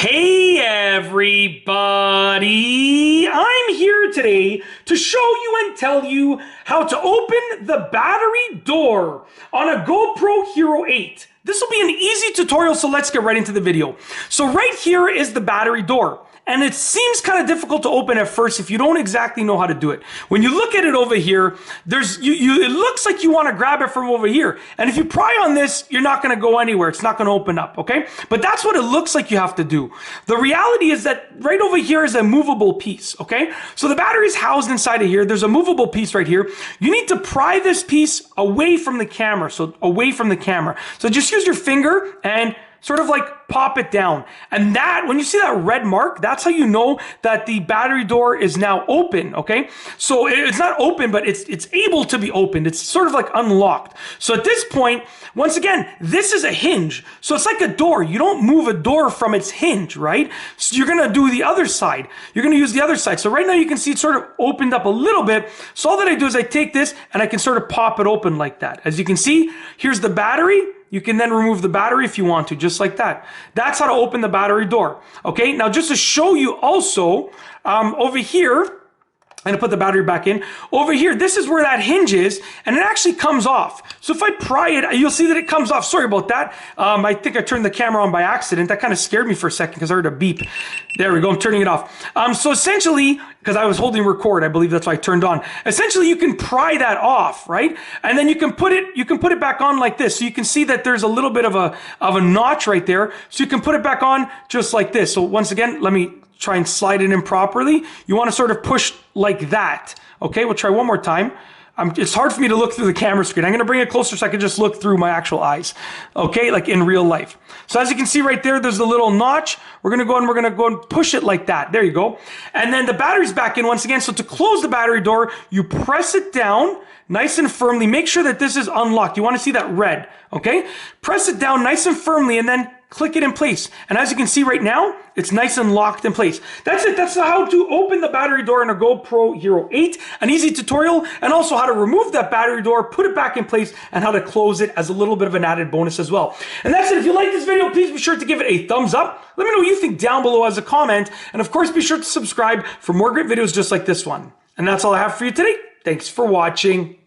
Hey everybody, I'm here today to show you and tell you how to open the battery door on a GoPro Hero 8. This will be an easy tutorial, so let's get right into the video. So right here is the battery door. And it seems kind of difficult to open at first if you don't exactly know how to do it. When you look at it over here, it looks like you want to grab it from over here. And if you pry on this, you're not going to go anywhere. It's not going to open up, okay? But that's what it looks like you have to do. The reality is that right over here is a movable piece, okay? So the battery is housed inside of here. There's a movable piece right here. You need to pry this piece away from the camera, so away from the camera. So just use your finger and sort of like pop it down. And that, when you see that red mark, that's how you know that the battery door is now open, okay? So it's not open, but it's able to be opened. It's sort of like unlocked. So at this point, once again, this is a hinge. So it's like a door. You don't move a door from its hinge, right? So you're gonna do the other side. You're gonna use the other side. So right now you can see it's sort of opened up a little bit. So all that I do is I take this and I can sort of pop it open like that. As you can see, here's the battery. You can then remove the battery if you want to, just like that. That's how to open the battery door. Okay, now just to show you also, over here, I'm gonna put the battery back in. Over here, this is where that hinge is, and it actually comes off. So if I pry it, you'll see that it comes off. Sorry about that. I think I turned the camera on by accident. That kind of scared me for a second because I heard a beep. There we go, I'm turning it off. So essentially, because I was holding record, I believe that's why I turned on. Essentially, you can pry that off, right? And then you can put it back on like this. So you can see that there's a little bit of a notch right there. So you can put it back on just like this. So once again, let me try and slide it in properly. You want to sort of push like that. Okay, we'll try one more time. It's hard for me to look through the camera screen. I'm going to bring it closer so I can just look through my actual eyes. Okay, like in real life. So as you can see right there, there's a little notch. We're going to go and push it like that. There you go. And then the battery's back in once again. So to close the battery door, you press it down nice and firmly. Make sure that this is unlocked. You want to see that red. Okay, press it down nice and firmly and then click it in place. And as you can see right now, it's nice and locked in place. That's it. That's how to open the battery door in a GoPro Hero 8. An easy tutorial, and also how to remove that battery door, put it back in place, and how to close it as a little bit of an added bonus as well. And that's it. If you like this video, please be sure to give it a thumbs up. Let me know what you think down below as a comment. And of course, be sure to subscribe for more great videos just like this one. And that's all I have for you today. Thanks for watching.